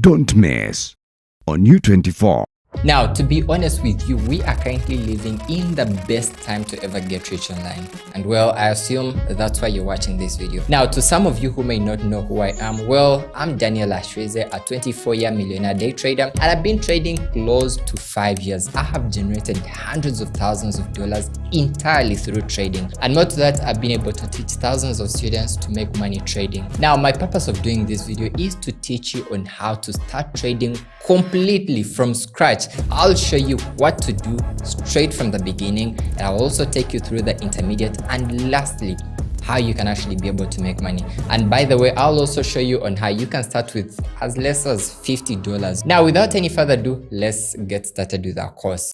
Don't miss on U24. Now, to be honest with you, we are currently living in the best time to ever get rich online. And well, I assume that's why you're watching this video. Now, to some of you who may not know who I am, well, I'm Daniel Ashweze, a 24-year millionaire day trader, and I've been trading close to 5 years. I have generated hundreds of thousands of dollars entirely through trading. And more to that, I've been able to teach thousands of students to make money trading. Now, my purpose of doing this video is to teach you on how to start trading completely from scratch. I'll show you what to do straight from the beginning, and I'll also take you through the intermediate, and lastly, how you can actually be able to make money. And by the way, I'll also show you on how you can start with as less as $50. Now, without any further ado, let's get started with our course.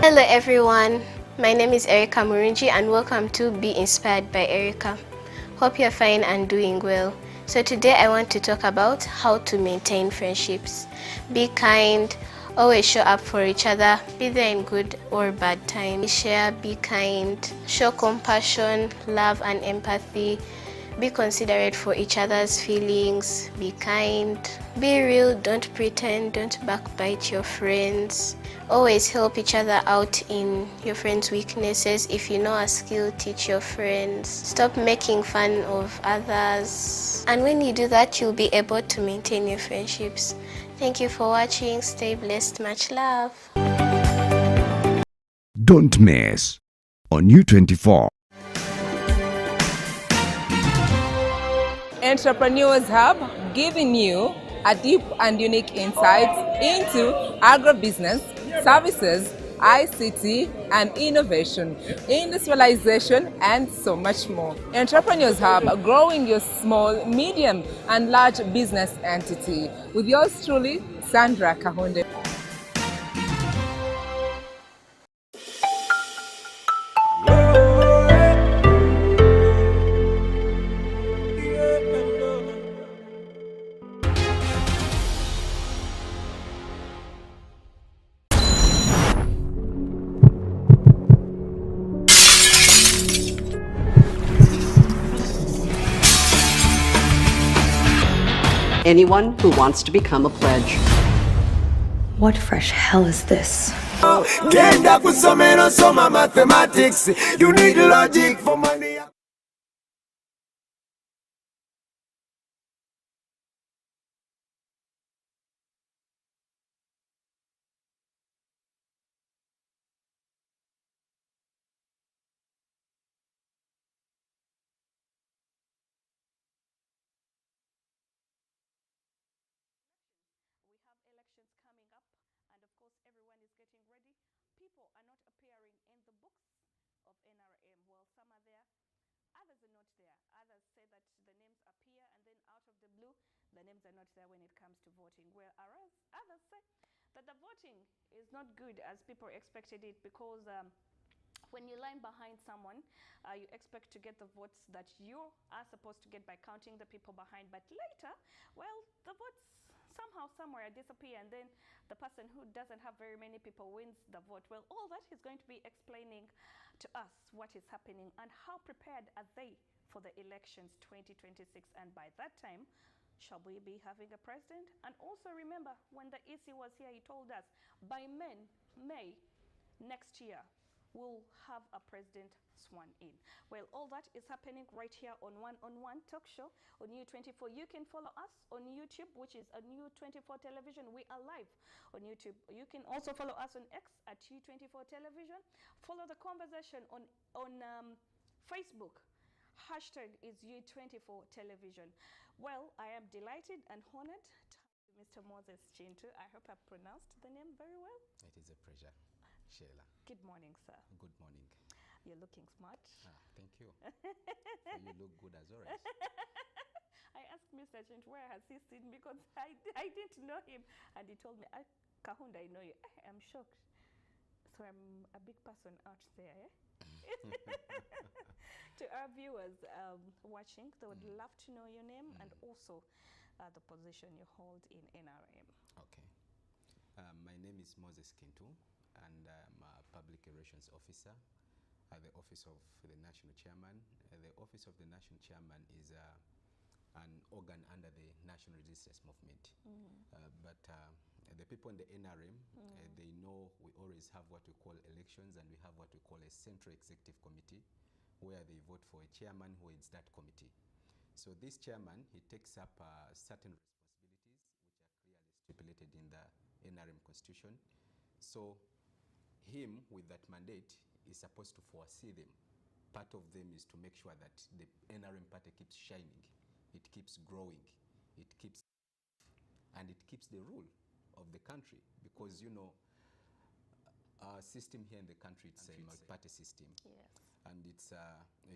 Hello everyone, my name is Erica Murunji and welcome to Be Inspired by Erica. Hope you're fine and doing well. So today I want to talk about how to maintain friendships. Be kind, always show up for each other, be there in good or bad times. Share, be kind, show compassion, love and empathy. Be considerate for each other's feelings, be kind, be real, don't pretend, don't backbite your friends. Always help each other out in your friends' weaknesses. If you know a skill, teach your friends. Stop making fun of others. And when you do that, you'll be able to maintain your friendships. Thank you for watching. Stay blessed. Much love. Don't miss on U24. Entrepreneurs Hub, giving you a deep and unique insight into agribusiness, services, ICT and innovation, industrialization and so much more. Entrepreneurs Hub, growing your small, medium and large business entity. With yours truly, Sandra Kahunde. Anyone who wants to become a pledge. What fresh hell is this? End up with some mathematics. You need logic for money. Elections coming up, and of course everyone is getting ready. People are not appearing in the books of NRM. Well, some are there, others are not there. Others say that the names appear and then out of the blue the names are not there when it comes to voting, whereas others say that the voting is not good as people expected it, because when you line behind someone, you expect to get the votes that you are supposed to get by counting the people behind, but later, well, the votes somehow somewhere disappear, and then the person who doesn't have very many people wins the vote. Well, all that he's going to be explaining to us what is happening and how prepared are they for the elections 2026, and by that time shall we be having a president. And also remember, when the EC was here, he told us by May next year we'll have a president sworn in. Well, all that is happening right here on One-on-One Talk Show on U24. You can follow us on YouTube, which is on U24 Television. We are live on YouTube. You can also follow us on X at U24 Television. Follow the conversation on Facebook. Hashtag is U24 Television. Well, I am delighted and honored to have Mr. Moses Chintu. I hope I pronounced the name very well. It is a pleasure, Sheila. Good morning, sir. Good morning. You're looking smart. Thank you. So you look good as always. I asked Mr. Chintu, where has he seen me? Because I didn't know him. And he told me, Kahunda, I know you. I'm shocked. So I'm a big person out there. To our viewers watching, they would love to know your name and also the position you hold in NRM. Okay. My name is Moses Kintu. and I'm a public relations officer at the Office of the National Chairman. The Office of the National Chairman is an organ under the National Resistance Movement. But the people in the NRM, they know we always have what we call elections, and we have what we call a Central Executive Committee, where they vote for a chairman who heads that committee. So this chairman, he takes up certain responsibilities which are clearly stipulated in the NRM Constitution. So him, with that mandate, is supposed to foresee them. Part of them is to make sure that the NRM party keeps shining, it keeps growing, it keeps, and it keeps the rule of the country, because you know our system here in the country, it's a multi-party system. Yes. And it's a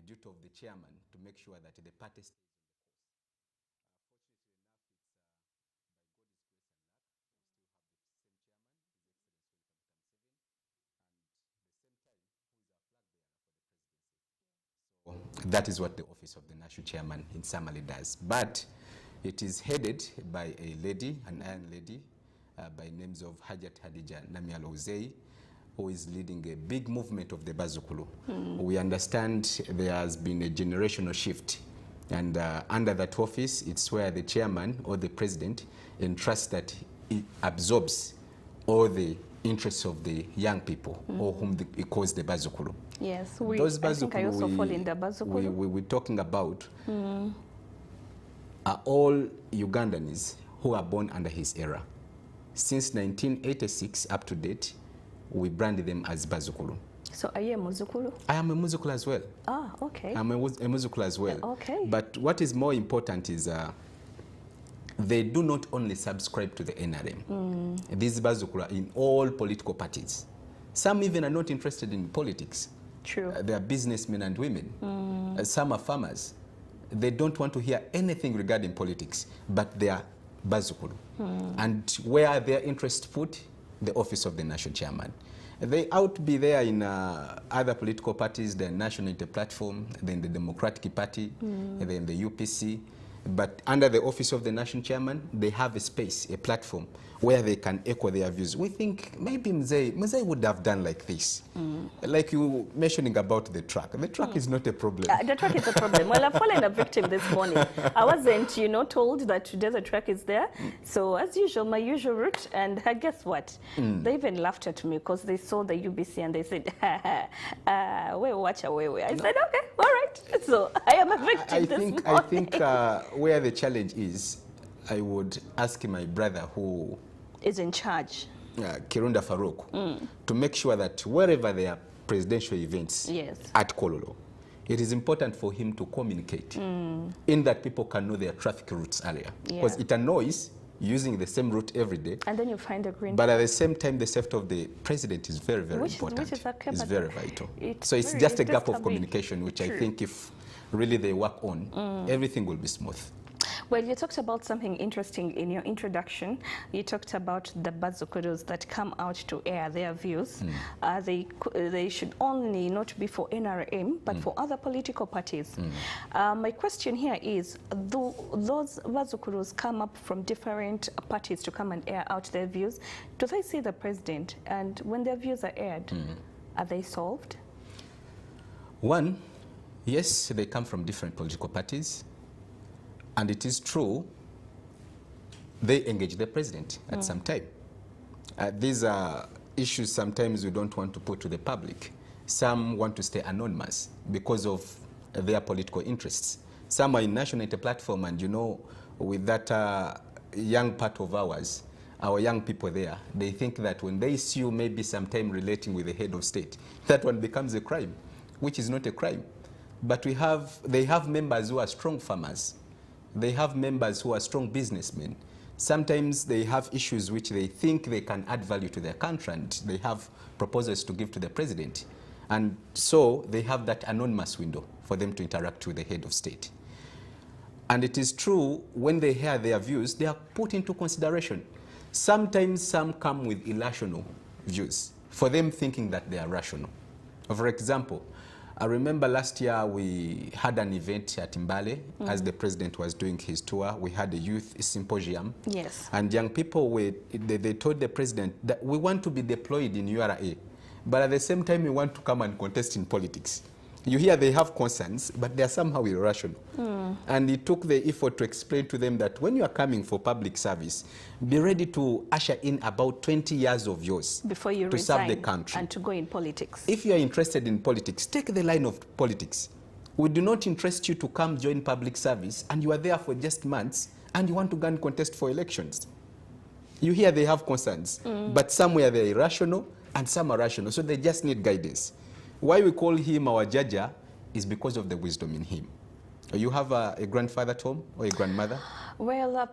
duty of the chairman to make sure that the party stays on the course. Fortunately enough, it's by God's grace and luck, we still have the same chairman, His Excellency William Kamutam Museveni, and the same time, who is our flag bearer for the presidency. So that is what the Office of the National Chairman in summary does. But it is headed by a lady, an iron lady, by names of Hajat Hadija Namyalo Uzei, who is leading a big movement of the Bazukulu. We understand there has been a generational shift, and under that office, it's where the chairman or the president entrusts that he absorbs all the interests of the young people, or whom he calls the Bazukulu. Yes, Those I think I also fall in the Bazukulu. we're talking about are all Ugandans who are born under his era. Since 1986 up to date, we brand them as Bazukulu. So are you a Muzukulu? I am a Muzukulu as well. Ah, okay. I'm a Muzukulu as well. Okay. But what is more important is they do not only subscribe to the NRM. These Bazukulu are in all political parties. Some even are not interested in politics. True. They are businessmen and women. Some are farmers. They don't want to hear anything regarding politics, but they are Bazukulu. And where their interest put, the Office of the National Chairman. They ought to be there in other political parties, the National Unity Platform, then the Democratic Party, and then the UPC. But under the Office of the National Chairman, they have a space, a platform, where they can echo their views. We think maybe Mzee would have done like this. Like you mentioning about the truck. The truck is not a problem. The truck is a problem. Well, I've fallen a victim this morning. I wasn't, told that today the truck is there. So as usual, my usual route, and guess what? They even laughed at me because they saw the UBC and they said, watch away. I said, okay, all right. So I am a victim this morning. I think where the challenge is, I would ask my brother who is in charge, Kirunda Farouk, to make sure that wherever there are presidential events at Kololo, it is important for him to communicate in that people can know their traffic routes earlier. Because it annoys using the same route every day. And then you find a green. But at the same time, the safety of the president is very, very important. It's very vital. So it's just a gap of communication, which I think if really they work on, everything will be smooth. Well, you talked about something interesting in your introduction. You talked about the Bazukulus that come out to air their views. They should only not be for NRM, but for other political parties. My question here is, those Bazukulus come up from different parties to come and air out their views. Do they see the president? And when their views are aired, are they solved? One, yes, they come from different political parties. And it is true, they engage the president at some time. These are issues sometimes we don't want to put to the public. Some want to stay anonymous because of their political interests. Some are in National Unity Platform, and with that young part of ours, our young people there, they think that when they see you maybe sometime relating with the head of state, that one becomes a crime, which is not a crime. But they have members who are strong farmers. They have members who are strong businessmen. Sometimes they have issues which they think they can add value to their country, and they have proposals to give to the president. And so they have that anonymous window for them to interact with the head of state. And it is true, when they hear their views, they are put into consideration. Sometimes some come with irrational views, for them thinking that they are rational. For example, I remember last year we had an event at Mbale as the president was doing his tour. We had a youth symposium. Yes. And young people, they told the president that we want to be deployed in URA, but at the same time we want to come and contest in politics. You hear they have concerns, but they are somehow irrational. And he took the effort to explain to them that when you are coming for public service, be ready to usher in about 20 years of yours before you to resign serve the country. And to go in politics. If you are interested in politics, take the line of politics. We do not interest you to come join public service and you are there for just months and you want to go and contest for elections. You hear they have concerns, but somewhere they're irrational and some are rational, so they just need guidance. Why we call him our Jaja is because of the wisdom in him. You have a grandfather, Tom, or a grandmother? Well,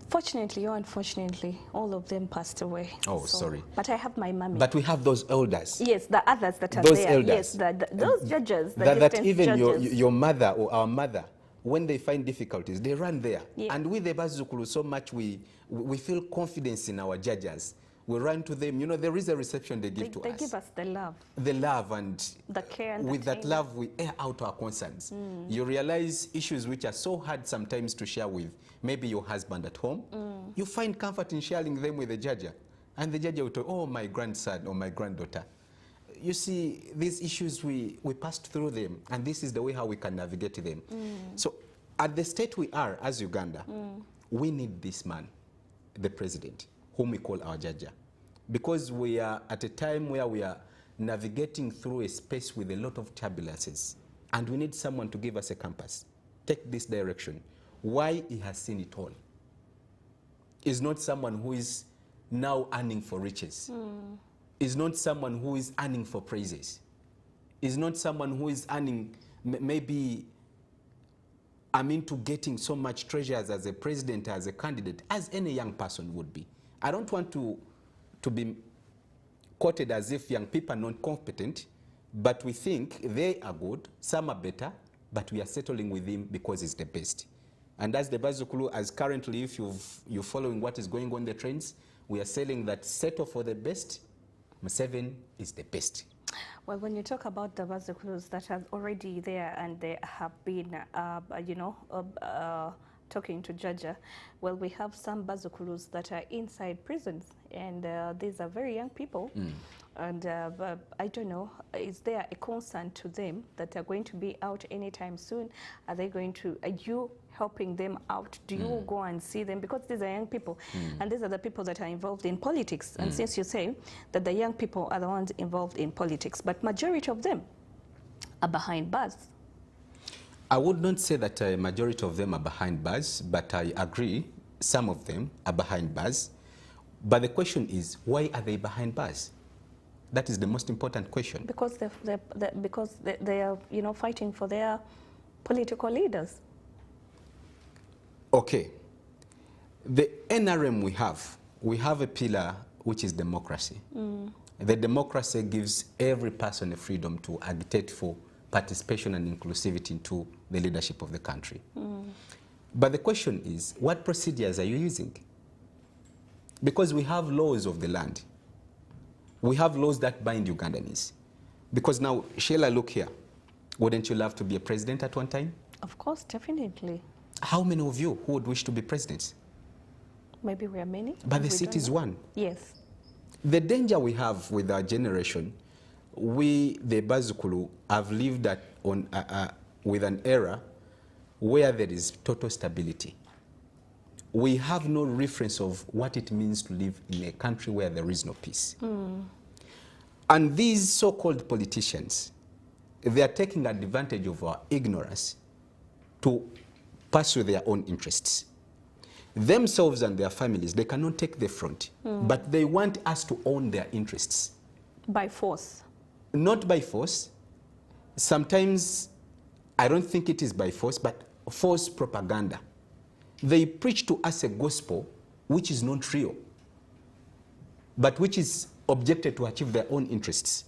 fortunately or unfortunately, all of them passed away. Oh, sorry. But I have my mommy. But we have those elders. Yes, the others that are those there. Elders. Yes, those judges. That even judges. your mother or our mother, when they find difficulties, they run there. Yeah. And with the Bazukulu, so much we feel confidence in our judges. We run to them. You know, there is a reception they give to us. They give us the love. The love and the care. And with that love, we air out our concerns. You realize issues which are so hard sometimes to share with maybe your husband at home. You find comfort in sharing them with the judge. And the judge will tell, oh, my grandson or my granddaughter. You see, these issues, we passed through them. And this is the way how we can navigate them. So at the state we are as Uganda, we need this man, the president, whom we call our judge, because we are at a time where we are navigating through a space with a lot of turbulences, and we need someone to give us a compass. Take this direction. Why? He has seen it all. He's not someone who is now earning for riches. He's not someone who is earning for praises. He's not someone who is earning maybe to getting so much treasures as a president, as a candidate, as any young person would be. I don't want to be quoted as if young people are not competent, but we think they are good, some are better, but we are settling with him because he's the best. And as the Bazukulu, as currently, if you're following what is going on in the trends, we are saying that settle for the best, Museveni is the best. Well, when you talk about the Bazukulus that are already there and they have been, talking to Jaja, well, we have some Bazukulus that are inside prisons, and these are very young people. And I don't know, is there a concern to them that are going to be out anytime soon? Are you helping them out? Do you go and see them? Because these are young people, and these are the people that are involved in politics. And since you say that the young people are the ones involved in politics, but majority of them are behind bars. I would not say that a majority of them are behind bars, but I agree some of them are behind bars. But the question is, why are they behind bars? That is the most important question. Because they are, fighting for their political leaders. Okay. The NRM we have a pillar which is democracy. The democracy gives every person a freedom to agitate for participation and inclusivity into the leadership of the country. But the question is, what procedures are you using? Because we have laws of the land. We have laws that bind Ugandans. Because now, Sheila, look here. Wouldn't you love to be a president at one time? Of course, definitely. How many of you who would wish to be presidents? Maybe we are many. But the seat is one. Yes. The danger we have with our generation, we, the Bazukulu, have lived with an era where there is total stability. We have no reference of what it means to live in a country where there is no peace. And these so-called politicians, they are taking advantage of our ignorance to pursue their own interests. Themselves and their families, they cannot take the front, but they want us to own their interests. By force? Not by force. Sometimes, I don't think it is by force, but false propaganda. They preach to us a gospel which is not real, but which is objected to achieve their own interests.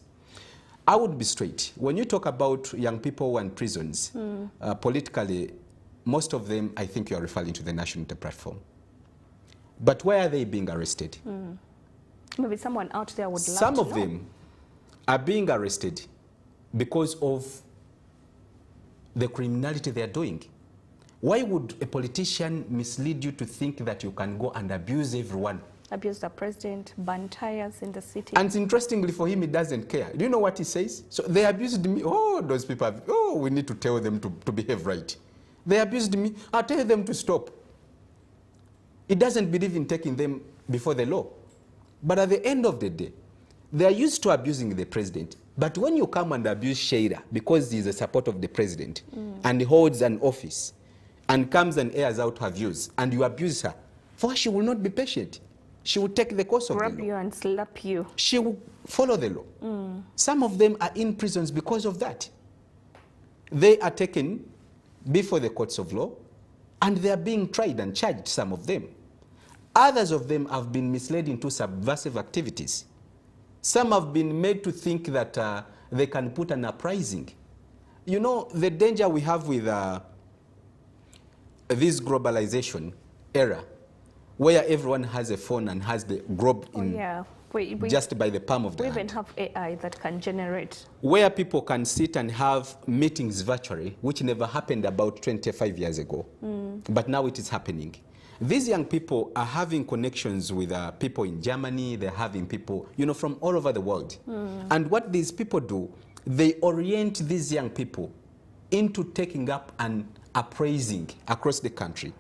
I would be straight. When you talk about young people who are in prisons, politically, most of them, I think you are referring to the National Unity Platform. But why are they being arrested? Maybe someone out there would love to know. Some of them are being arrested because of the criminality they are doing. Why would a politician mislead you to think that you can go and abuse everyone? Abuse the president, burn tires in the city. And interestingly for him, he doesn't care. Do you know what he says? So they abused me. Oh, those people have, oh, we need to tell them to behave right. They abused me. I'll tell them to stop. He doesn't believe in taking them before the law. But at the end of the day, they are used to abusing the president. But when you come and abuse Sheila because he's a support of the president and he holds an office and comes and airs out her views and you abuse her, for her, she will not be patient. She will take the course of the law. Grab you and slap you. She will follow the law. Some of them are in prisons because of that. They are taken before the courts of law and they are being tried and charged, some of them. Others of them have been misled into subversive activities. Some have been made to think that they can put an uprising. You know, the danger we have with this globalization era, where everyone has a phone and has the globe in just by the palm of the hand. We even have AI that can generate. Where people can sit and have meetings virtually, which never happened about 25 years ago. But now it is happening. These young people are having connections with people in Germany. They're having people, you know, from all over the world. And what these people do, they orient these young people into taking up and appraising across the country.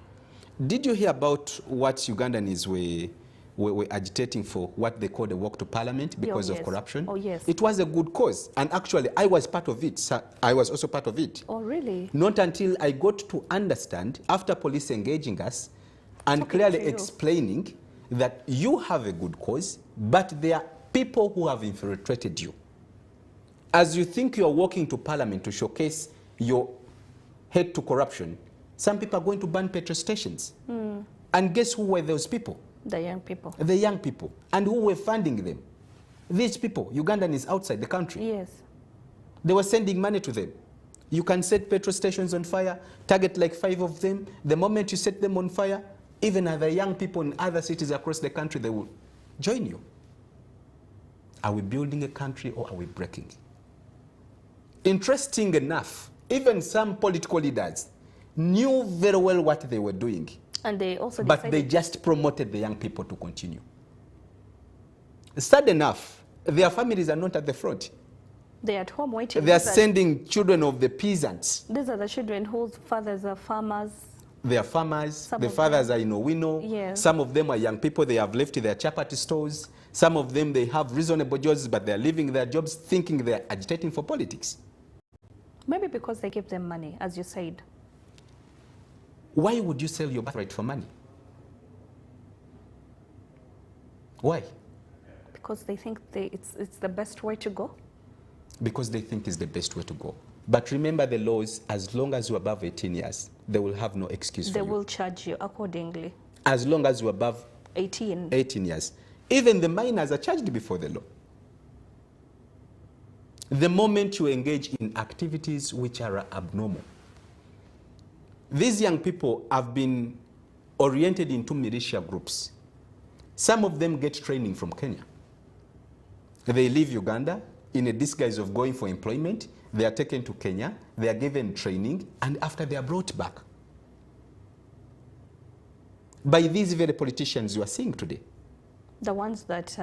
Did you hear about what Ugandans were agitating for, what they call the walk to parliament because of corruption? Oh, yes. It was a good cause. And actually, I was part of it. So I was also part of it. Oh, really? Not until I got to understand, after police engaging us, and clearly explaining that you have a good cause, but there are people who have infiltrated you. As you think you're walking to parliament to showcase your hate to corruption, some people are going to burn petrol stations. And guess who were those people? The young people. The young people. And who were funding them? These people, Ugandans outside the country. Yes. They were sending money to them. You can set petrol stations on fire, target like 5 of them. The moment you set them on fire, even other young people in other cities across the country, they will join you. Are we building a country or are we breaking? Interesting enough, even some political leaders knew very well what they were doing. And they also but they just promoted the young people to continue. Sad enough, their families are not at the front. They're at home waiting. They are sending children of the peasants. These are the children whose fathers are farmers. They are farmers. The fathers are in Owino. Yes. Some of them are young people. They have left their chapati stores. Some of them, they have reasonable jobs, but they're leaving their jobs thinking they're agitating for politics. Maybe because they give them money, as you said. Why would you sell your birthright for money? Why? Because they think it's the best way to go. Because they think it's the best way to go. But remember the laws, as long as you're above 18 years, they will have no excuse for you. They will charge you accordingly. As long as you're above 18 years. Even the minors are charged before the law. The moment you engage in activities which are abnormal. These young people have been oriented into militia groups. Some of them get training from Kenya. They leave Uganda in a disguise of going for employment. They are taken to Kenya, they are given training, and after they are brought back by these very politicians you are seeing today. The ones that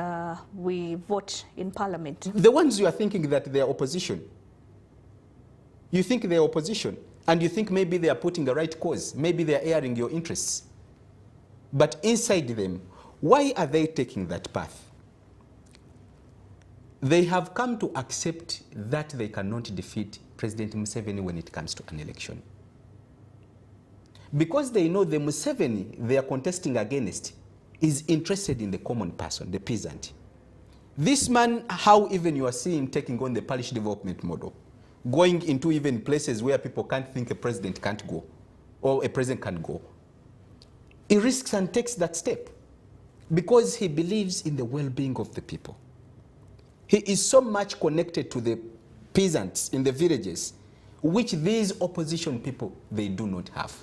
we vote in parliament. The ones you are thinking that they are opposition. You think they are opposition, and you think maybe they are putting the right cause, maybe they are airing your interests. But inside them, why are they taking that path? They have come to accept that they cannot defeat President Museveni when it comes to an election. Because they know the Museveni they are contesting against is interested in the common person, the peasant. This man, how even you are seeing him taking on the parish development model, going into even places where people can't think a president can't go, or a president can't go. He risks and takes that step because he believes in the well-being of the people. He is so much connected to the peasants in the villages, which these opposition people, they do not have.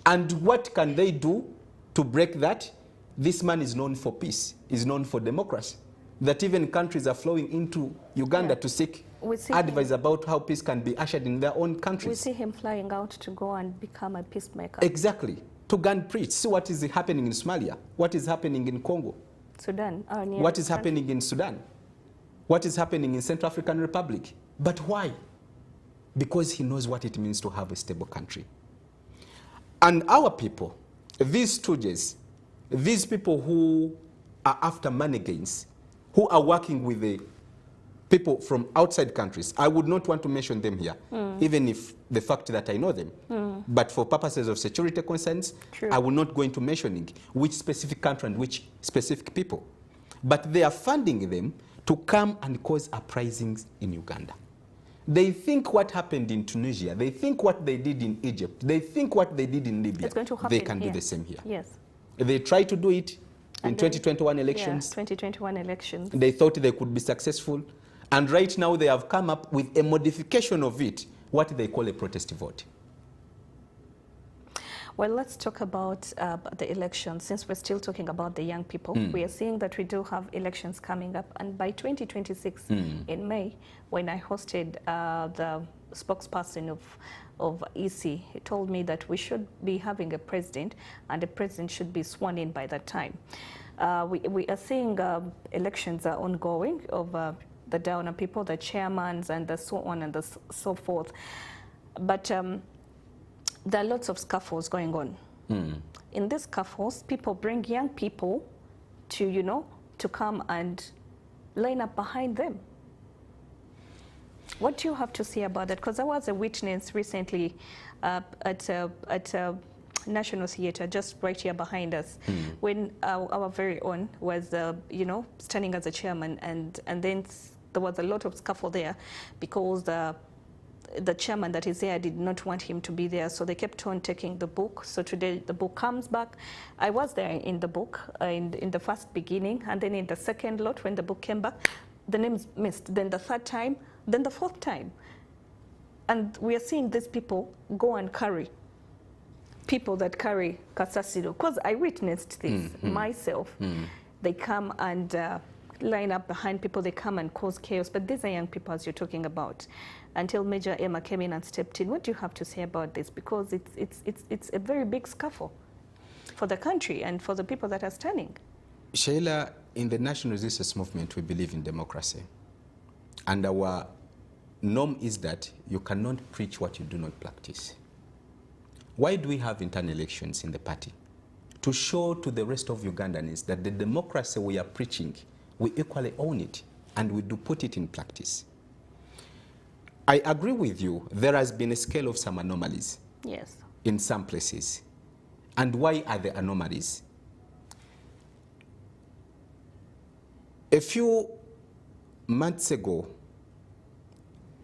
And what can they do to break that? This man is known for peace, is known for democracy, that even countries are flowing into Uganda to seek advice about how peace can be ushered in their own countries. We see him flying out to go and become a peacemaker. Exactly. To go and preach. See what is happening in Somalia. What is happening in Congo. Sudan. What is happening in Sudan. What is happening in Central African Republic. But why? Because he knows what it means to have a stable country. And our people, these stooges, these people who are after money gains, who are working with the people from outside countries, I would not want to mention them here, even if the fact that I know them. But for purposes of security concerns, I will not go into mentioning which specific country and which specific people. But they are funding them to come and cause uprisings in Uganda. They think what happened in Tunisia, they think what they did in Egypt, they think what they did in Libya, they can do the same here. Yes. They tried to do it in 2021 elections. Yeah, 2021 elections. They thought they could be successful. And right now they have come up with a modification of it, what they call a protest vote. Well, let's talk about the elections. Since we're still talking about the young people, we are seeing that we do have elections coming up. And by 2026, in May, when I hosted the spokesperson of EC, he told me that we should be having a president, and the president should be sworn in by that time. We are seeing elections are ongoing of the Downer people, the chairmans, and the so on and the so forth. But there are lots of scuffles going on. In these scuffles, people bring young people to, you know, to come and line up behind them. What do you have to say about that? Because I was a witness recently at National Theatre, just right here behind us, when our very own was, you know, standing as a chairman, and then there was a lot of scuffle there because the chairman that is there did not want him to be there, so they kept on taking the book. So today the book comes back. I was there in the book in the first beginning, and then in the second lot when the book came back, the name's missed. Then the third time, then the fourth time. And we are seeing these people go and carry people that carry Kasasiro, because I witnessed this myself. They come and line up behind people, they come and cause chaos. But these are young people, as you're talking about, until Major Emma came in and stepped in. What do you have to say about this? Because it's a very big scuffle for the country and for the people that are standing. Sheila, in the National Resistance Movement, we believe in democracy. And our norm is that you cannot preach what you do not practice. Why do we have internal elections in the party? To show to the rest of Ugandans that the democracy we are preaching, we equally own it, and we do put it in practice. I agree with you, there has been a scale of some anomalies. Yes. In some places. And why are the anomalies? A few months ago,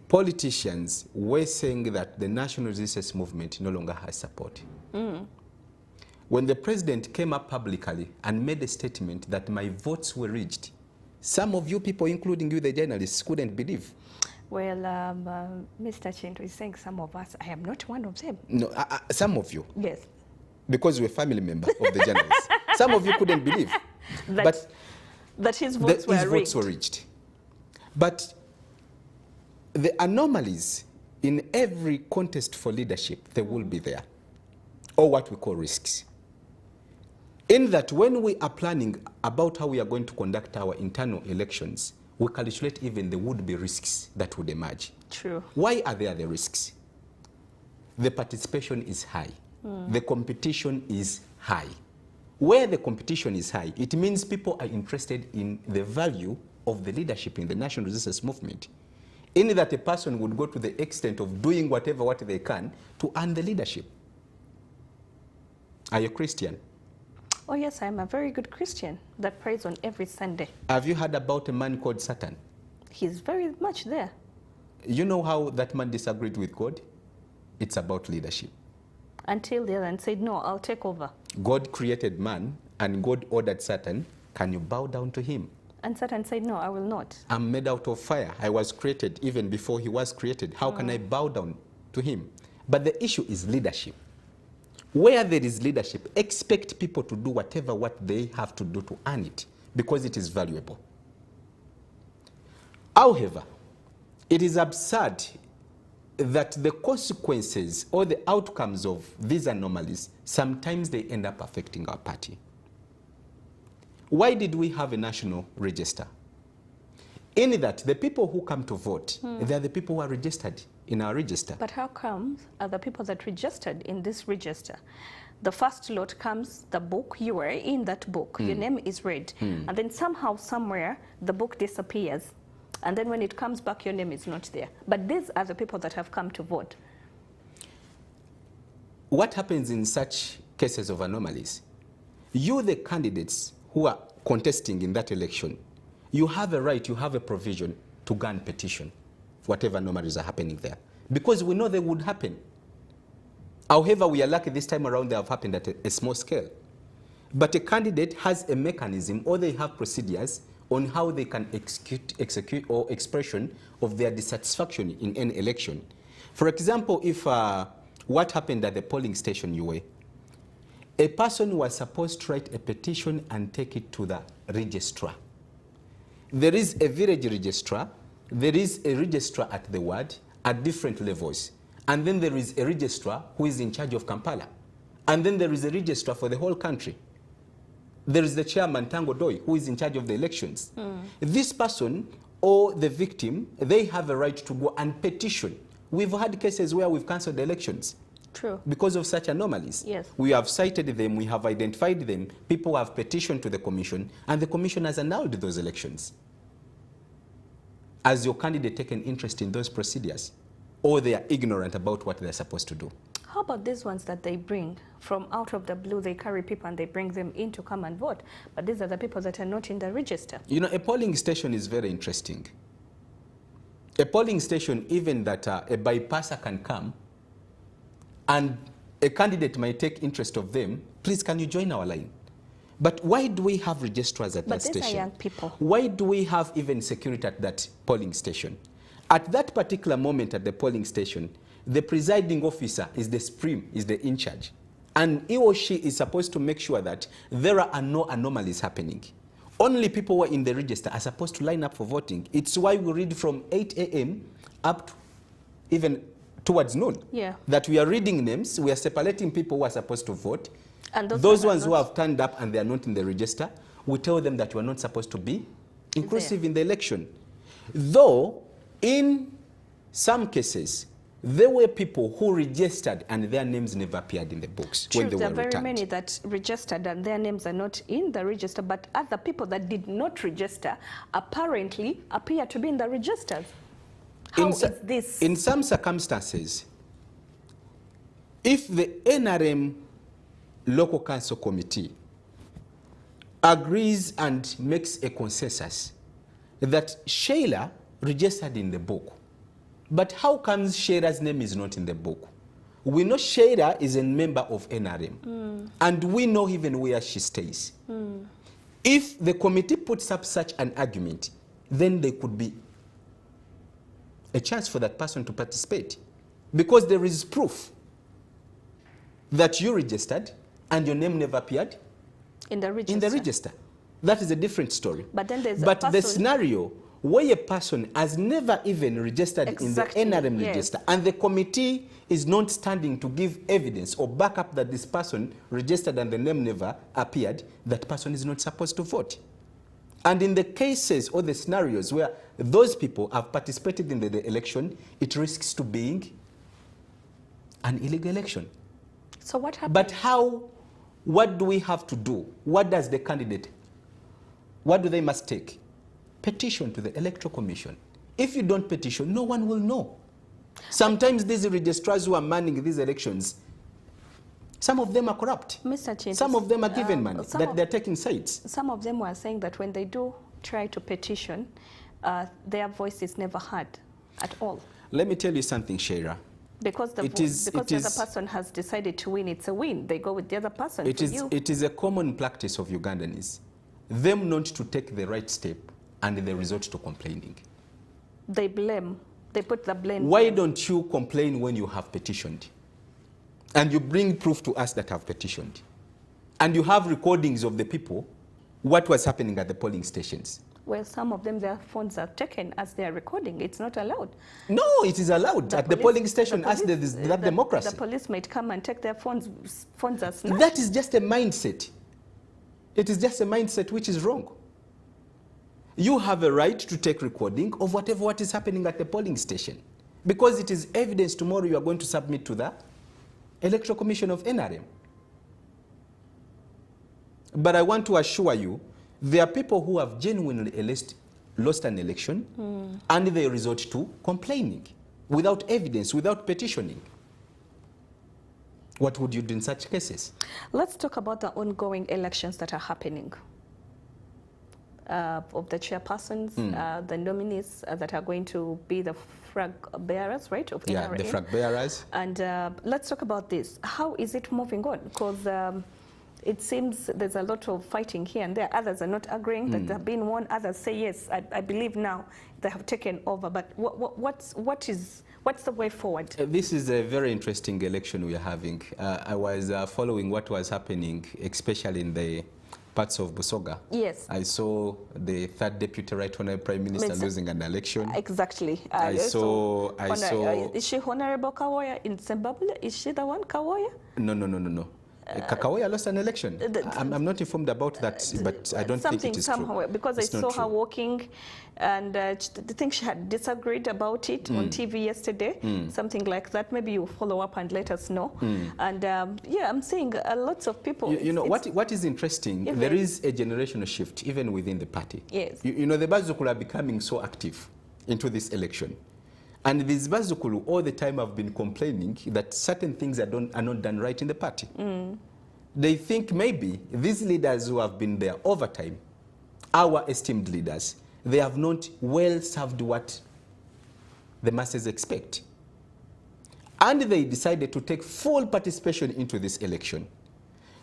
politicians were saying that the National Resistance Movement no longer has support. When the president came up publicly and made a statement that my votes were reached, some of you people, including you, the journalists, couldn't believe. Well, Mr. Chinto is saying some of us. I am not one of them. No, some of you. Yes. Because you're a family member of the journalists. Some of you couldn't believe. That his votes were reached. But the anomalies in every contest for leadership, they will be there, or what we call risks. In that, when we are planning about how we are going to conduct our internal elections, we calculate even the would-be risks that would emerge. True. Why are there the risks? The participation is high. The competition is high. Where the competition is high, it means people are interested in the value of the leadership in the National Resistance Movement. In that a person would go to the extent of doing what they can to earn the leadership. Are you a Christian? Oh yes, I'm a very good Christian that prays on every Sunday. Have you heard about a man called Satan? He's very much there. You know how that man disagreed with God? It's about leadership. Until the other and said, no, I'll take over. God created man and God ordered Satan, can you bow down to him? And Satan said, no, I will not. I'm made out of fire. I was created even before he was created. How can I bow down to him? But the issue is leadership. Where there is leadership, expect people to do what they have to do to earn it, because it is valuable. However, it is absurd that the consequences or the outcomes of these anomalies, sometimes they end up affecting our party. Why did we have a national register? In that, the people who come to vote, they are the people who are registered in our register. But how come are the people that registered in this register? The first lot comes, the book, you were in that book, your name is read, and then somehow, somewhere, the book disappears. And then when it comes back, your name is not there. But these are the people that have come to vote. What happens in such cases of anomalies? You, the candidates who are contesting in that election, you have a right, you have a provision to go and petition whatever anomalies are happening there. Because we know they would happen. However, we are lucky this time around they have happened at a small scale. But a candidate has a mechanism, or they have procedures on how they can execute or expression of their dissatisfaction in an election. For example, if what happened at the polling station you were, a person was supposed to write a petition and take it to the registrar. There is a village registrar, there is a registrar at the ward at different levels, and then there is a registrar who is in charge of Kampala, and then there is a registrar for the whole country. There is the chairman, Tango Doi, who is in charge of the elections. This person or the victim, they have a right to go and petition. We've had cases where we've cancelled the elections. True. Because of such anomalies. Yes. We have cited them, we have identified them, people have petitioned to the commission, and the commission has annulled those elections. Has your candidate taken interest in those procedures? Or they are ignorant about what they're supposed to do? How about these ones that they bring from out of the blue? They carry people and they bring them in to come and vote. But these are the people that are not in the register. You know, a polling station is very interesting. A polling station, even that a bypasser can come and a candidate might take interest of them, please can you join our line? But why do we have registrars at that station? But these are young people. Why do we have even security at that polling station? At that particular moment at the polling station, the presiding officer is the supreme, is the in charge. And he or she is supposed to make sure that there are no anomalies happening. Only people who are in the register are supposed to line up for voting. It's why we read from 8 a.m. up to even towards noon. Yeah. That we are reading names, we are separating people who are supposed to vote. And those ones who have turned up and they are not in the register, we tell them that you are not supposed to be inclusive in the election. Though, in some cases, there were people who registered and their names never appeared in the books. True, when they there were are very returned. many that registered and their names are not in the register, but other people that did not register apparently appear to be in the registers. How is this? In some circumstances, if the NRM local council committee agrees and makes a consensus that Sheila registered in the book, but how comes Sheila's name is not in the book? We know Sheila is a member of NRM, and we know even where she stays. If the committee puts up such an argument, then there could be a chance for that person to participate, because there is proof that you registered and your name never appeared in the register. In the register. That is a different story. But then there's But the scenario where a person has never even registered in the NRM register, and the committee is not standing to give evidence or back up that this person registered and the name never appeared, that person is not supposed to vote. And in the cases or the scenarios where those people have participated in the election, it risks to being an illegal election. So what happened? But what do we have to do? What does the candidate, what do they must take? Petition to the Electoral Commission. If you don't petition, no one will know. Sometimes these registrars who are manning these elections, some of them are corrupt. Mr. Chief, some of them are given money, that they're taking sides. Some of them were saying that when they do try to petition, their voice is never heard at all. Let me tell you something, Sheira. Because the other person has decided to win, it's a win. They go with the other person. It is a common practice of Ugandans, them not to take the right step and they resort to complaining. They blame. They put the blame. Why don't you complain when you have petitioned? And you bring proof to us that have petitioned. And you have recordings of the people, what was happening at the polling stations. Well, some of them, their phones are taken as they are recording. It's not allowed. No, it is allowed at the polling station as there is that democracy. The police might come and take their phones as snatched. That is just a mindset. It is just a mindset which is wrong. You have a right to take recording of what is happening at the polling station, because it is evidence tomorrow you are going to submit to the Electoral Commission of NRM. But I want to assure you, there are people who have genuinely lost an election and they resort to complaining without evidence, without petitioning. What would you do in such cases? Let's talk about the ongoing elections that are happening. Of the chairpersons, the nominees that are going to be the flag bearers, right? Of yeah, NRM. The flag bearers. And let's talk about this. How is it moving on? Because it seems there's a lot of fighting here and there. Others are not agreeing that there have been one. Others say, yes, I believe now they have taken over. But what's the way forward? This is a very interesting election we are having. I was following what was happening, especially in the parts of Busoga. Yes. I saw the third deputy right honorable prime minister losing an election. Exactly. I saw. Is she Honorable Kawoya in Zimbabwe? Is she the one, Kawoya? No. Kawoya lost an election. I'm not informed about that, but I don't think it is true. Because I saw her walking, and I think she had disagreed about it on TV yesterday, something like that. Maybe you follow up and let us know. And yeah, I'm seeing lots of people. You know, what is interesting, there is a generational shift even within the party. Yes. You know, the Bazukulu are becoming so active into this election. And these Bazukulu all the time have been complaining that certain things are not done right in the party. They think maybe these leaders who have been there over time, our esteemed leaders, they have not well served what the masses expect. And they decided to take full participation into this election.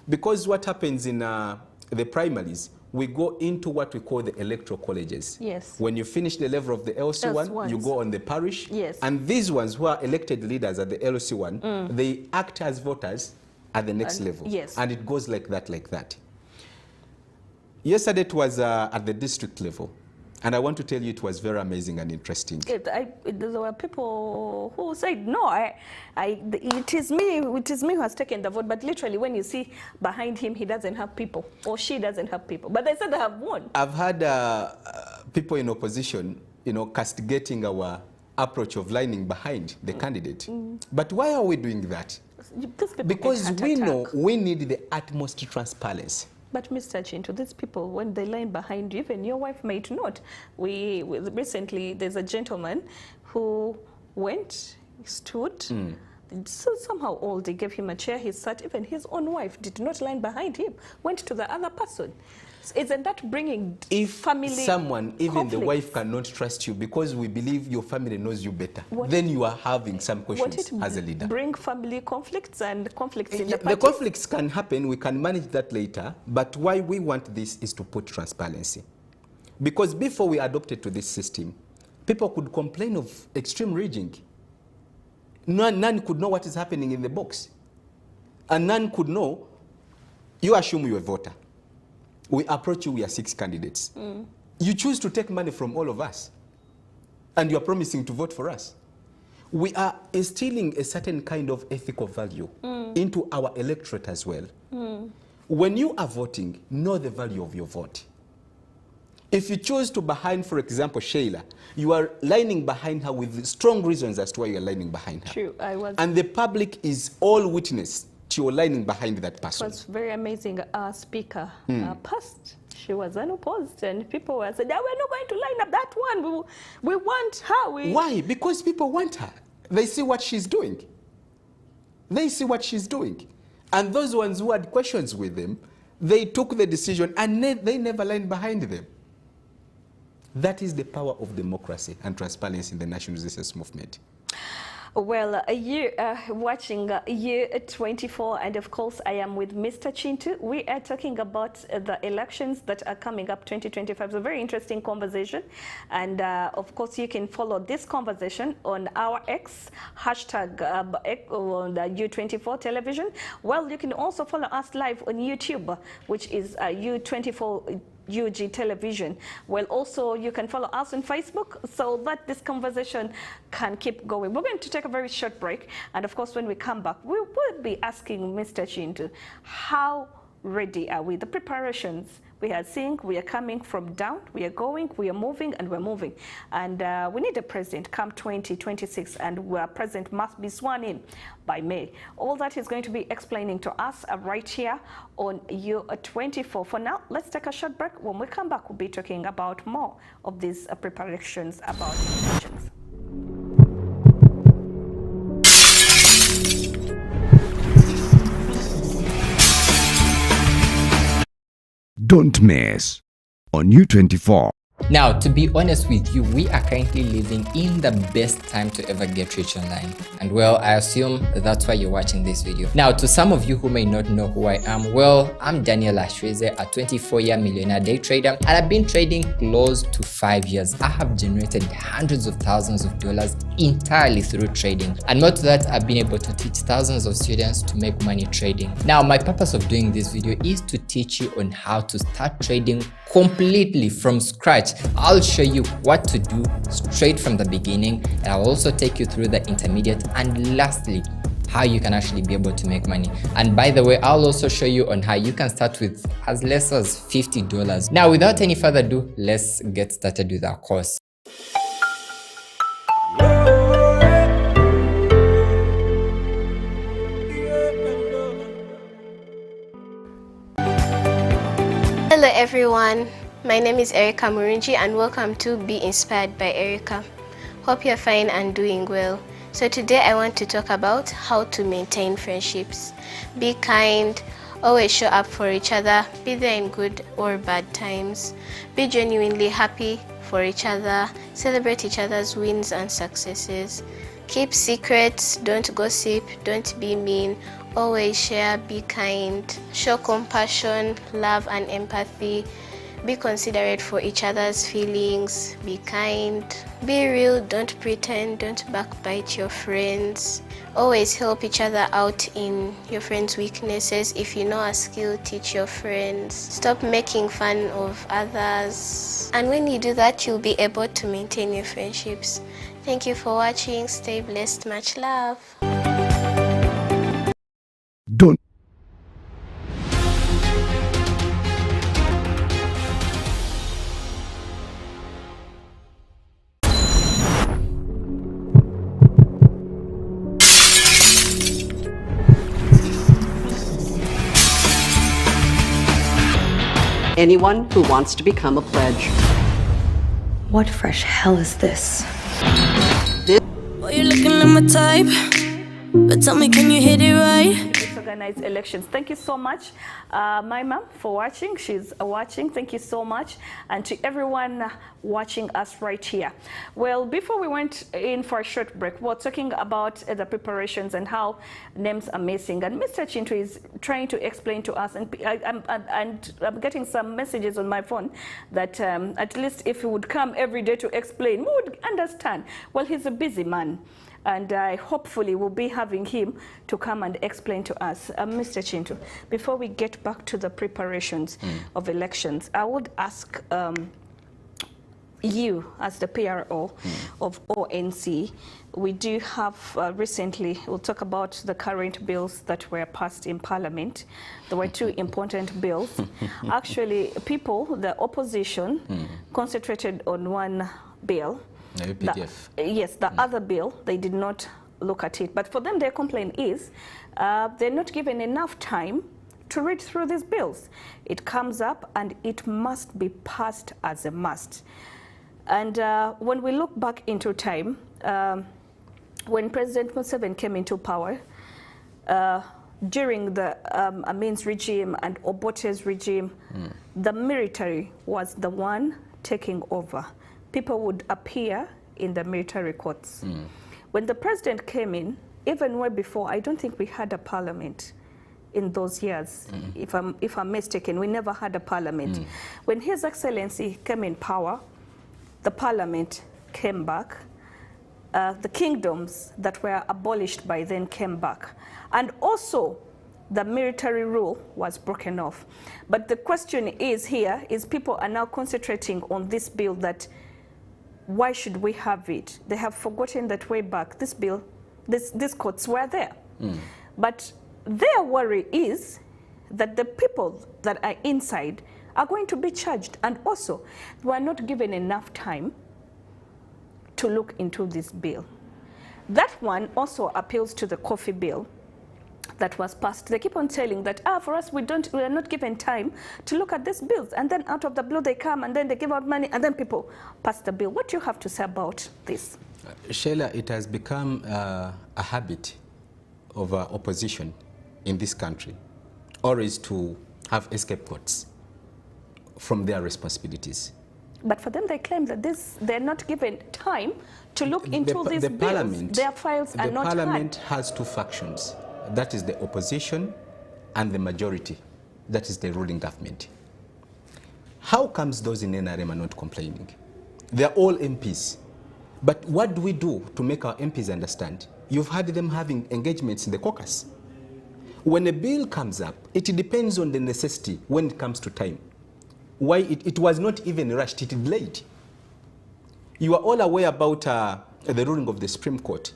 Because what happens in the primaries, we go into what we call the electoral colleges. Yes. When you finish the level of the LC1, you go on the parish. Yes. And these ones who are elected leaders at the LC1, they act as voters at the next level. Yes. And it goes like that. Yesterday it was at the district level. And I want to tell you it was very amazing and interesting. There were people who said, no, it is me who has taken the vote. But literally, when you see behind him, he doesn't have people, or she doesn't have people. But they said they have won. I've had people in opposition, you know, castigating our approach of lining behind the candidate. But why are we doing that? Because we know we need the utmost transparency. But Mr. Chintu, these people, when they line behind you, even your wife might not. Recently, there's a gentleman who went, stood, so somehow they gave him a chair, he sat, even his own wife did not line behind him, went to the other person. Isn't that bringing family someone, even conflicts? the wife cannot trust you because we believe your family knows you better, then you are having some questions as a leader. Bring family conflicts and conflicts in the party? The conflicts can happen, we can manage that later, but why we want this is to put transparency. Because before we adopted to this system, people could complain of extreme rigging. None could know what is happening in the box. And none could know, you assume you're a voter. We approach you, we are 6 candidates. You choose to take money from all of us, and you are promising to vote for us. We are instilling a certain kind of ethical value into our electorate as well. When you are voting, know the value of your vote. If you choose to behind, for example, Sheila, you are lining behind her with strong reasons as to why you are lining behind her. True, I was. And the public is all witness to your lining behind that person. It was very amazing. Our speaker passed. She was unopposed, and people were saying, we're not going to line up that one. We want her. Why? Because people want her. They see what she's doing. They see what she's doing. And those ones who had questions with them, they took the decision and they never lined behind them. That is the power of democracy and transparency in the national resistance movement. Well, you watching Year 24, and of course I am with Mr. Chintu. We are talking about the elections that are coming up 2025. It's a very interesting conversation, and of course you can follow this conversation on our X, hashtag on the U24 television. Well, you can also follow us live on YouTube, which is U24 UG television. Well, also you can follow us on Facebook so that this conversation can keep going. We're going to take a very short break, and of course when we come back we will be asking Mr. Chintu, how ready are we? The preparations we are seeing, we are coming from down, we are going, we are moving, and we're moving. And we need a president come 2026, and our president must be sworn in by May. All that is going to be explaining to us right here on U24. For now, let's take a short break. When we come back, we'll be talking about more of these preparations about elections. Don't miss on U24. Now, to be honest with you, we are currently living in the best time to ever get rich online. And well, I assume that's why you're watching this video. Now, to some of you who may not know who I am, well, I'm Daniel Ashweze, a 24-year millionaire day trader, and I've been trading close to 5 years. I have generated hundreds of thousands of dollars entirely through trading. And not to that, I've been able to teach thousands of students to make money trading. Now, my purpose of doing this video is to teach you on how to start trading completely from scratch. I'll show you what to do straight from the beginning, and I'll also take you through the intermediate, and lastly, how you can actually be able to make money. And by the way, I'll also show you on how you can start with as less as $50. Now, without any further ado, let's get started with our course. Hello everyone, my name is Erica Murinji and welcome to Be Inspired by Erica. Hope you're fine and doing well. So today I want to talk about how to maintain friendships. Be kind, always show up for each other, be there in good or bad times. Be genuinely happy for each other, celebrate each other's wins and successes. Keep secrets, don't gossip, don't be mean. Always share, be kind, show compassion, love and empathy, be considerate for each other's feelings, be kind, be real, don't pretend, don't backbite your friends. Always help each other out in your friends' weaknesses. If you know a skill, teach your friends. Stop making fun of others. And when you do that, you'll be able to maintain your friendships. Thank you for watching. Stay blessed. Much love. Don't Anyone who wants to become a pledge. What fresh hell is this? Well, you're looking at my type, but tell me, can you hit it right? Organize elections. Thank you so much, my mom, for watching. She's watching. Thank you so much, and to everyone watching us right here. Well, before we went in for a short break, we're talking about the preparations and how names are missing. And Mr. Chintu is trying to explain to us, and I'm getting some messages on my phone that at least if he would come every day to explain, we would understand. Well, he's a busy man, and hopefully we'll be having him to come and explain to us. Mr. Chintu, before we get back to the preparations of elections, I would ask you, as the PRO of ONC, we do have recently, we'll talk about the current bills that were passed in Parliament. There were two important bills. Actually, people, the opposition, concentrated on one bill. Yes, the other bill, they did not look at it. But for them, their complaint is they're not given enough time to read through these bills. It comes up and it must be passed as a must. And when we look back into time, when President Museveni came into power, during the Amin's regime and Obote's regime, the military was the one taking over. People would appear in the military courts. When the president came in, even way before, I don't think we had a parliament in those years. If I'm mistaken, we never had a parliament. When His Excellency came in power, the parliament came back. The kingdoms that were abolished by then came back. And also, the military rule was broken off. But the question is here is people are now concentrating on this bill that why should we have it? They have forgotten that way back, this bill, these courts were there. But their worry is that the people that are inside are going to be charged, and also we are not given enough time to look into this bill. That one also appeals to the coffee bill that was passed. They keep on telling that, for us, we are not given time to look at these bills. And then out of the blue, they come and then they give out money and then people pass the bill. What do you have to say about this? Sheila, it has become a habit of opposition in this country, always to have scapegoats from their responsibilities. But for them, they claim that they're not given time to look into these bills. Their files are not The Parliament had. has two factions. That is the opposition and the majority. That is the ruling government. How comes those in NRM are not complaining? They're all MPs. But what do we do to make our MPs understand? You've had them having engagements in the caucus. When a bill comes up, it depends on the necessity when it comes to time. Why it was not even rushed, it delayed. You are all aware about the ruling of the Supreme Court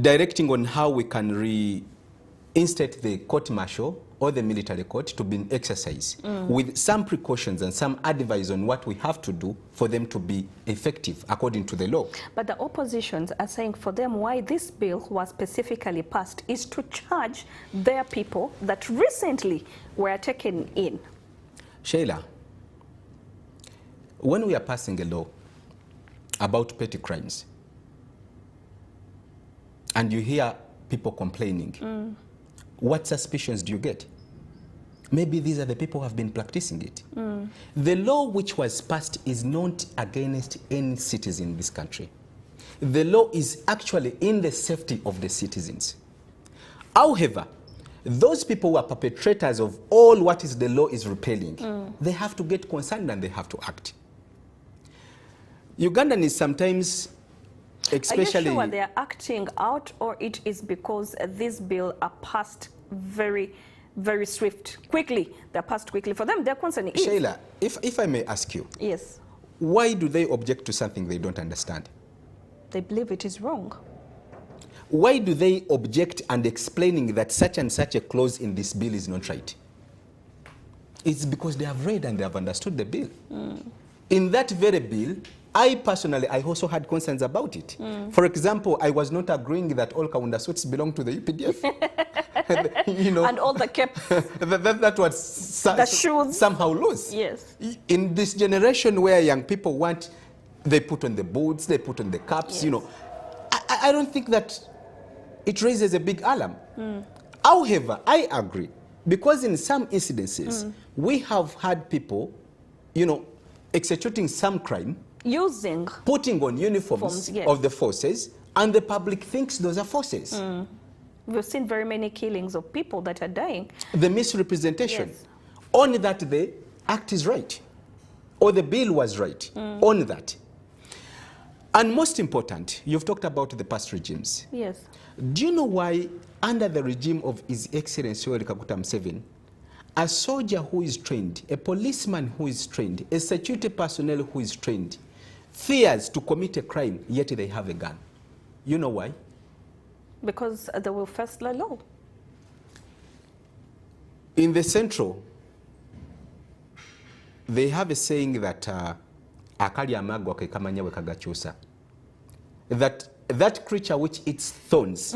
directing on how we can reinstate the court martial or the military court to be in exercise with some precautions and some advice on what we have to do for them to be effective according to the law. But the oppositions are saying for them why this bill was specifically passed is to charge their people that recently were taken in. Sheila, when we are passing a law about petty crimes and you hear people complaining, what suspicions do you get? Maybe these are the people who have been practicing it. The law which was passed is not against any citizen in this country. The law is actually in the safety of the citizens. However, those people who are perpetrators of all what is the law is repelling, they have to get concerned and they have to act. Ugandan is sometimes, especially... Are you sure they are acting out, or it is because this bill are passed very, very swift, quickly? They're passed quickly. For them, their concern is... Sheila, if I may ask you, yes, why do they object to something they don't understand? They believe it is wrong. Why do they object and explaining that such and such a clause in this bill is not right? It's because they have read and they have understood the bill. In that very bill, I personally, I also had concerns about it. For example, I was not agreeing that all Kaunda suits belong to the UPDF. You know, and all the caps. that was the shoes. Somehow loose. Yes. In this generation where young people want, they put on the boots, they put on the caps, yes. You know. I don't think that it raises a big alarm. However, I agree, because in some incidences, we have had people, you know, executing some crime, putting on uniforms yes. of the forces, and the public thinks those are forces. We've seen very many killings of people that are dying. The misrepresentation. Yes. Only that the act is right, or the bill was right, only that. And most important, you've talked about the past regimes. Yes. Do you know why, under the regime of His Excellency Yoweri Kaguta Museveni, a soldier who is trained, a policeman who is trained, a security personnel who is trained, fears to commit a crime, yet they have a gun? You know why? Because they will face the law. In the Central, they have a saying that that creature which eats thorns,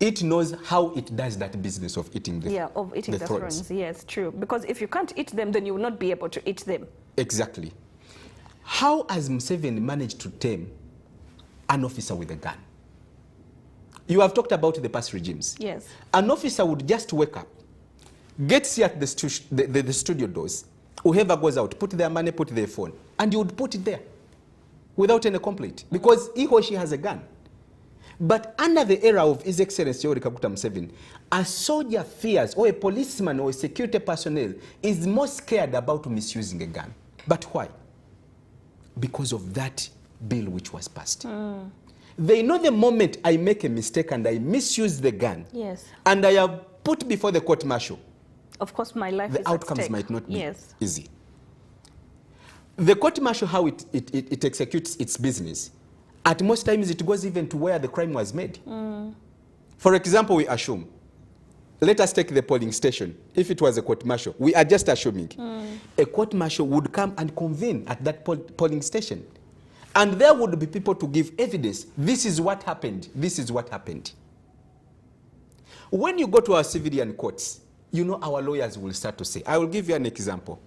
it knows how it does that business of eating the thorns. Yes, true. Because if you can't eat them, then you will not be able to eat them. Exactly. How has Museveni managed to tame an officer with a gun? You have talked about the past regimes. Yes. An officer would just wake up, get here at the studio doors, whoever goes out, put their money, put their phone, and you would put it there without any complaint, because he or she has a gun. But under the era of His Excellency Yoweri Kaguta Museveni, a soldier fears, or a policeman or a security personnel is more scared about misusing a gun. But why? Because of that bill which was passed. They know the moment I make a mistake and I misuse the gun, yes, and I are put before the court martial, of course my life the is outcomes at stake. might not be Yes. easy. The court martial, how it executes its business, at most times it goes even to where the crime was made. For example, we assume, let us take the polling station. If it was a court martial, we are just assuming a court martial would come and convene at that polling station. And there would be people to give evidence. This is what happened. This is what happened. When you go to our civilian courts, you know our lawyers will start to say, I will give you an example.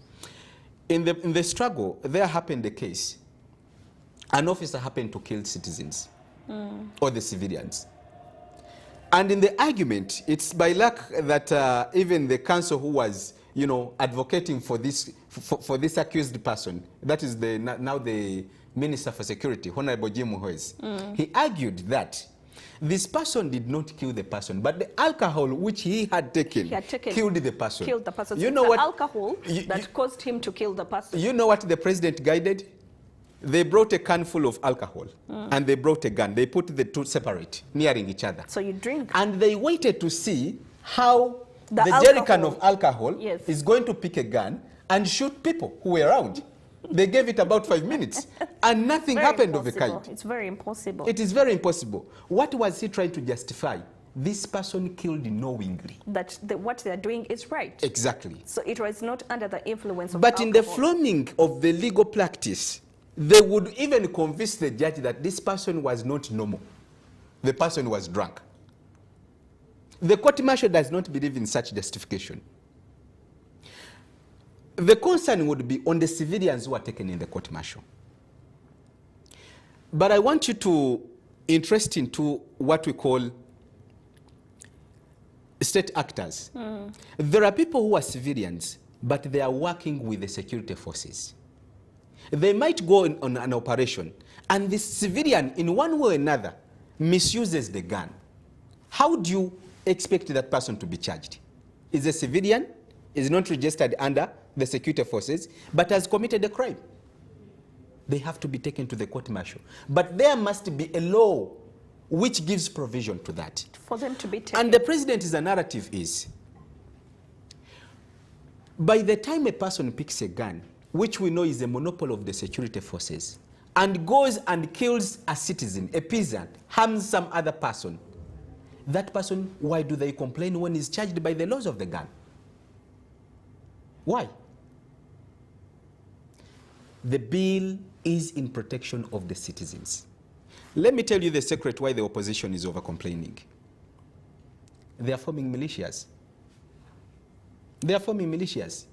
In the struggle, there happened a case. An officer happened to kill citizens or the civilians. And in the argument, it's by luck that even the counsel who was, advocating for this accused person, that is now the Minister for Security, Honorable Jim Muhwezi, he argued that this person did not kill the person, but the alcohol which he had taken killed the person. Killed the person. You So know it's what? the alcohol that caused him to kill the person. You know what the president guided? They brought a can full of alcohol and they brought a gun. They put the two separate, nearing each other. So you drink. And they waited to see how the alcohol. jerrycan of alcohol Yes. is going to pick a gun and shoot people who were around. They gave it about 5 minutes and nothing happened of the kind. It's very impossible. It is very impossible. What was he trying to justify? This person killed knowingly. That what they are doing is right. Exactly. So it was not under the influence of But alcohol. in the framing of the legal practice, they would even convince the judge that this person was not normal. The person was drunk. The court martial does not believe in such justification. The concern would be on the civilians who are taken in the court martial. But I want you to interest into what we call state actors. There are people who are civilians, but they are working with the security forces. They might go on an operation, and the civilian, in one way or another, misuses the gun. How do you expect that person to be charged? Is a civilian, is not registered under the security forces, but has committed a crime. They have to be taken to the court martial. But there must be a law which gives provision to that. For them to be taken. And the president's narrative is, by the time a person picks a gun, which we know is a monopoly of the security forces, and goes and kills a citizen, a peasant, harms some other person, that person, why do they complain when he's charged by the laws of the gun? Why? The bill is in protection of the citizens. Let me tell you the secret why the opposition is over-complaining. They are forming militias. They are forming militias.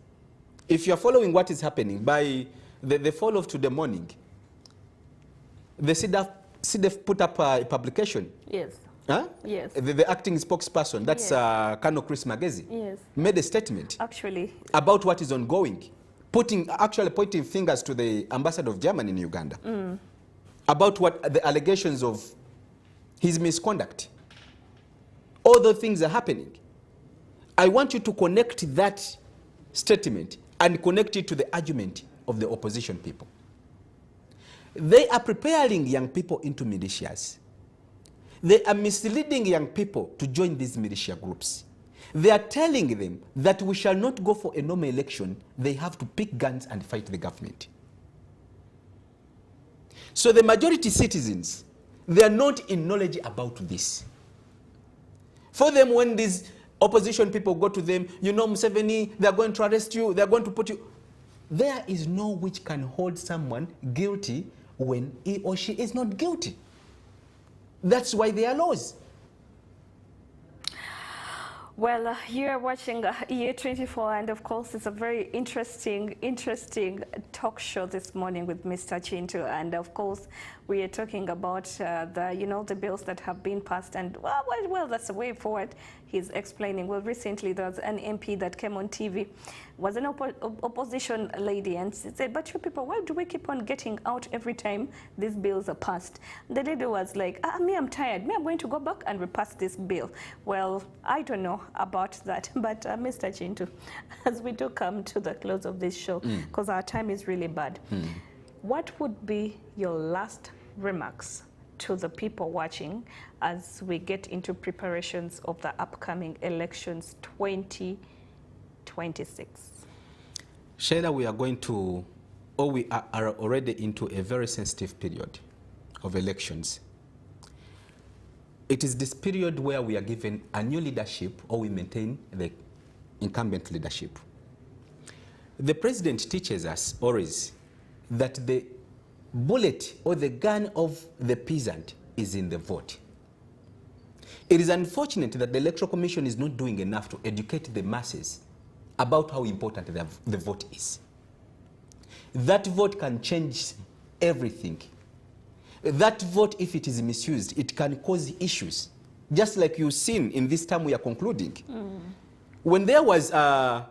If you are following what is happening, by the fall of today morning, the CDF put up a publication. Yes. Huh? Yes. The acting spokesperson, that's Colonel Chris Magezi, Yes. made a statement Actually. about what is ongoing, actually pointing fingers to the ambassador of Germany in Uganda about what the allegations of his misconduct. All those things are happening. I want you to connect that statement and connect it to the argument of the opposition people. They are preparing young people into militias. They are misleading young people to join these militia groups. They are telling them that we shall not go for a normal election. They have to pick guns and fight the government. So the majority citizens, they are not in knowledge about this. For them, when these opposition people go to them, you know, Museveni, they are going to arrest you, they are going to put you. There is no which can hold someone guilty when he or she is not guilty. That's why there are laws. Well, you're watching Year 24, and of course, it's a very interesting talk show this morning with Mr. Chintu. And of course, we are talking about the bills that have been passed, and well, that's the way forward. He's explaining. Well, recently there was an MP that came on TV, was an opposition lady, and said, "But you people, why do we keep on getting out every time these bills are passed?" The lady was like, "Me, I'm tired. Me, I'm going to go back and repass this bill." Well, I don't know about that, but Mr. Chintu, as we do come to the close of this show, because our time is really bad, what would be your last remarks to the people watching as we get into preparations of the upcoming elections 2026? Sheila, we are going to, or we are already into a very sensitive period of elections. It is this period where we are given a new leadership, or we maintain the incumbent leadership. The president teaches us always that the bullet or the gun of the peasant is in the vote. It is unfortunate that the Electoral Commission is not doing enough to educate the masses about how important the vote is. That vote can change everything. That vote, if it is misused, it can cause issues. Just like you've seen in this time we are concluding. When there was a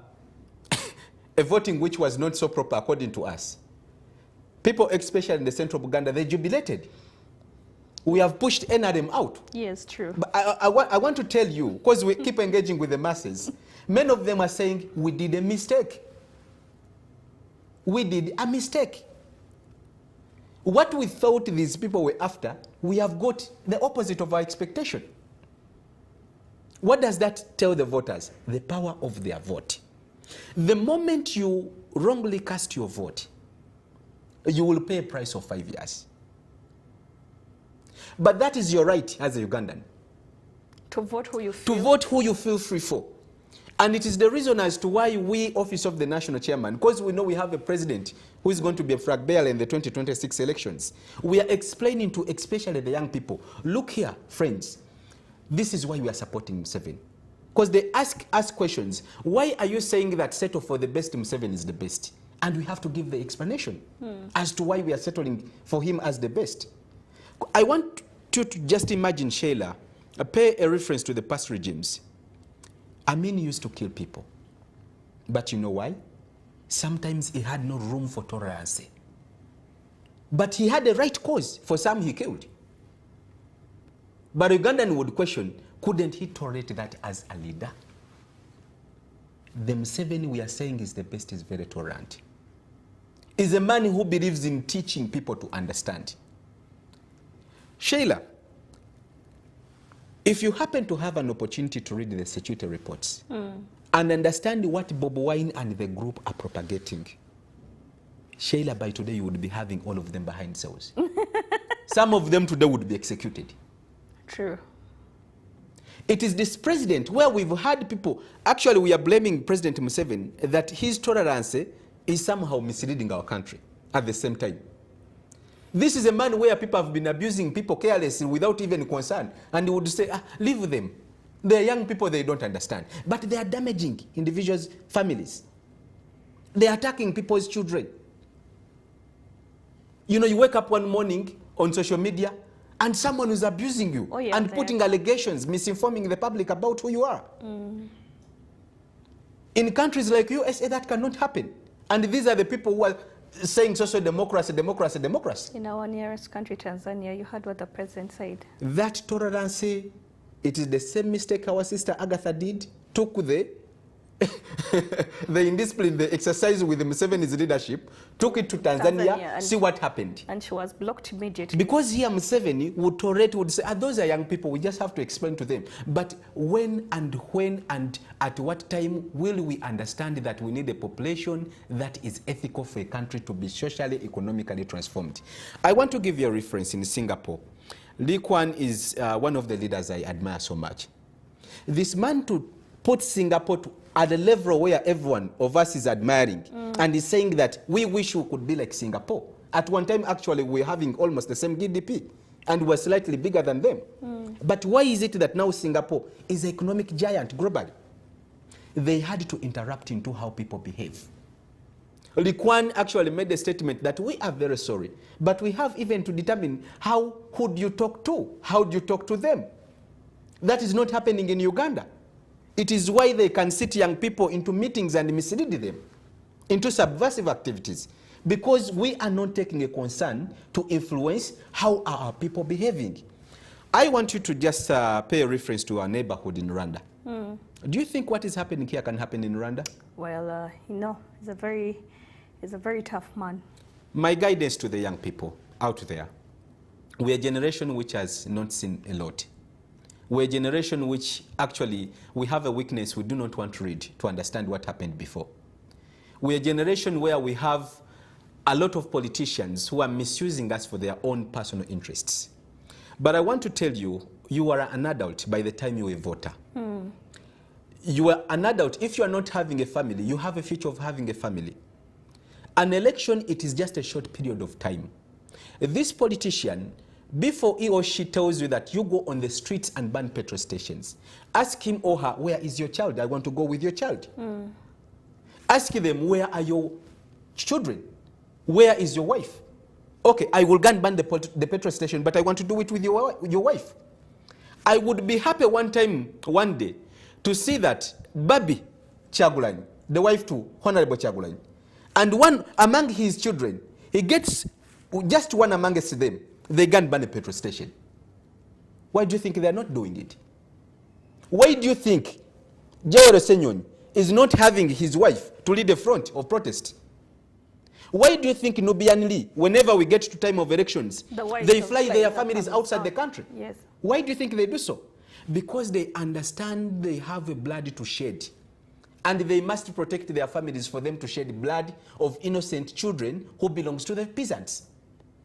voting which was not so proper according to us, people, especially in the central Buganda, they jubilated. We have pushed NRM out. Yes, true. But I want to tell you, because we keep engaging with the masses, many of them are saying, we did a mistake. We did a mistake. What we thought these people were after, we have got the opposite of our expectation. What does that tell the voters? The power of their vote. The moment you wrongly cast your vote, you will pay a price of 5 years. But that is your right as a Ugandan. To vote who you feel. To vote who you feel free for. And it is the reason as to why we, Office of the National Chairman, because we know we have a president who is going to be a flag bearer in the 2026 elections, we are explaining to especially the young people, look here, friends, this is why we are supporting Museveni. Because they ask us questions, why are you saying that settle for the best Museveni is the best? And we have to give the explanation as to why we are settling for him as the best. I want you to just imagine, Sheila, pay a reference to the past regimes. Amin used to kill people. But you know why? Sometimes he had no room for tolerance. But he had a right cause for some he killed. But Ugandan would question, couldn't he tolerate that as a leader? The Museveni we are saying is the best, is very tolerant. Is a man who believes in teaching people to understand. Sheila, if you happen to have an opportunity to read the security reports and understand what Bob Wine and the group are propagating, Sheila, by today you would be having all of them behind cells. Some of them today would be executed. True. It is this president where we've had people, actually we are blaming President Museveni that his tolerance is somehow misleading our country at the same time. This is a man where people have been abusing people carelessly without even concern, and he would say, leave them. They're young people, they don't understand. But they are damaging individuals' families. They are attacking people's children. You know, you wake up one morning on social media and someone is abusing you and putting allegations, misinforming the public about who you are. In countries like USA, that cannot happen. And these are the people who are saying social democracy, democracy, democracy. In our nearest country, Tanzania, you heard what the president said. That tolerance, it is the same mistake our sister Agatha did, took the indiscipline, the exercise with the Museveni's leadership, took it to Tanzania, see what happened. And she was blocked immediately. Because here Museveni would tolerate, would say, those are young people, we just have to explain to them. But when and at what time will we understand that we need a population that is ethical for a country to be socially, economically transformed? I want to give you a reference in Singapore. Lee Kuan is one of the leaders I admire so much. This man to put Singapore at a level where everyone of us is admiring and is saying that we wish we could be like Singapore. At one time, actually, we're having almost the same GDP and we're slightly bigger than them. But why is it that now Singapore is an economic giant globally? They had to interrupt into how people behave. Lee Kuan actually made a statement that we are very sorry, but we have even to determine who do you talk to? How do you talk to them? That is not happening in Uganda. It is why they can sit young people into meetings and mislead them into subversive activities, because we are not taking a concern to influence how are our people behaving. I want you to just pay a reference to our neighborhood in Rwanda. Do you think what is happening here can happen in Rwanda? Well, he's a very tough man. My guidance to the young people out there, we're a generation which has not seen a lot. We're a generation which actually, we have a weakness. We do not want to read to understand what happened before. We're a generation where we have a lot of politicians who are misusing us for their own personal interests. But I want to tell you, you are an adult by the time you're a voter. You are an adult. If you are not having a family, you have a future of having a family. An election, it is just a short period of time. This politician, before he or she tells you that you go on the streets and burn petrol stations, ask him or her, where is your child? I want to go with your child. Ask them, where are your children? Where is your wife? Okay, I will go and burn the petrol station, but I want to do it with your wife. I would be happy one day, to see that Babi Chagulanyi, the wife to Honorable Chagulanyi, and one among his children, he gets just one amongst them, they go and burn a petrol station. Why do you think they are not doing it? Why do you think Jawara Senyonyi is not having his wife to lead the front of protest? Why do you think Nubian Lee, whenever we get to time of elections, they fly their families outside the country? Yes. Why do you think they do so? Because they understand they have a blood to shed. And they must protect their families for them to shed blood of innocent children who belongs to the peasants.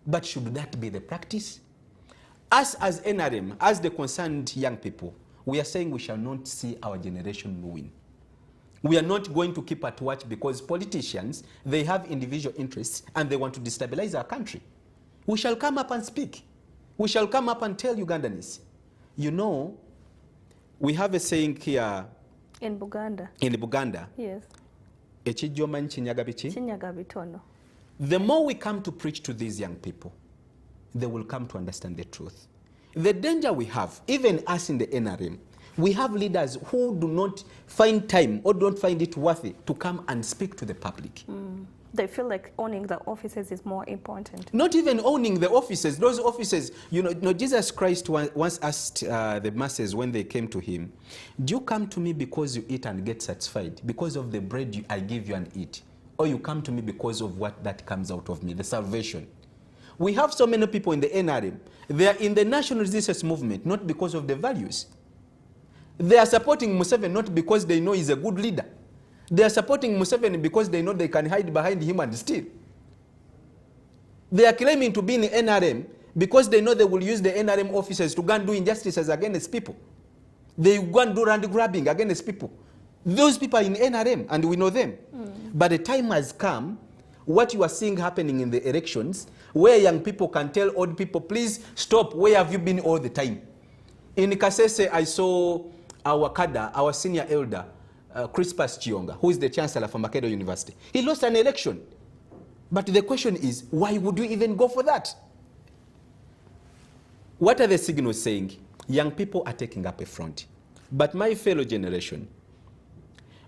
But should that be the practice? Us as NRM, as the concerned young people, we are saying we shall not see our generation win. We are not going to keep at watch because politicians, they have individual interests and they want to destabilize our country. We shall come up and speak. We shall come up and tell Ugandans, you know, we have a saying here in Buganda. In Buganda. Yes. The more we come to preach to these young people, they will come to understand the truth. The danger we have, even us in the NRM, we have leaders who do not find time or don't find it worthy to come and speak to the public. They feel like owning the offices is more important. Not even owning the offices. Those offices, you know, Jesus Christ once asked the masses when they came to him, do you come to me because you eat and get satisfied, because of the bread I give you and eat? Or you come to me because of what that comes out of me, the salvation? We have so many people in the NRM. They are in the national resistance movement, not because of the values. They are supporting Museveni not because they know he's a good leader. They are supporting Museveni because they know they can hide behind him and steal. They are claiming to be in the NRM because they know they will use the NRM officers to go and do injustices against people. They go and do land grabbing against people. Those people are in NRM and we know them. But the time has come, what you are seeing happening in the elections, where young people can tell old people, please stop, where have you been all the time? In Kasese, I saw our kada, our senior elder, Crispus Chionga, who is the chancellor for Makerere University. He lost an election. But the question is, why would you even go for that? What are the signals saying? Young people are taking up a front. But my fellow generation,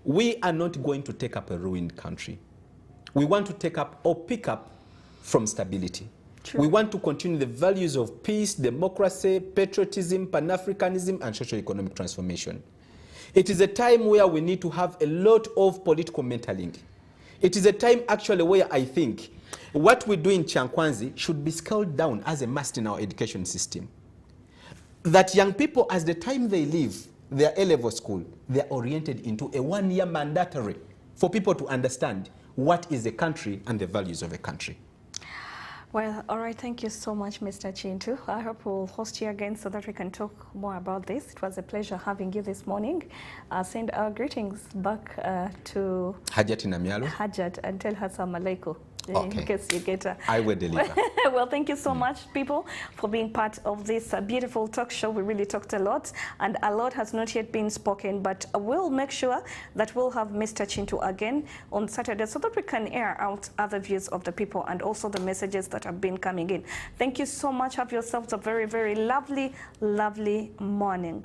we are not going to take up a ruined country. We want to take up or pick up from stability. True. We want to continue the values of peace, democracy, patriotism, Pan-Africanism, and socio-economic transformation. It is a time where we need to have a lot of political mentoring. It is a time actually where I think what we do in Chankwanzi should be scaled down as a must in our education system. That young people, as the time they leave their A-level school, they are oriented into a one-year mandatory for people to understand what is a country and the values of a country. Well, all right, thank you so much, Mr. Chintu. I hope we'll host you again so that we can talk more about this. It was a pleasure having you this morning. Send our greetings back to Hajat Namialo. Hajat and tell her Assalamu alaikum. Okay. In case you get I will deliver. Well, thank you so much, people, for being part of this beautiful talk show. We really talked a lot, and a lot has not yet been spoken, but we'll make sure that we'll have Mr. Chintu again on Saturday so that we can air out other views of the people and also the messages that have been coming in. Thank you so much. Have yourselves a very, very lovely, lovely morning.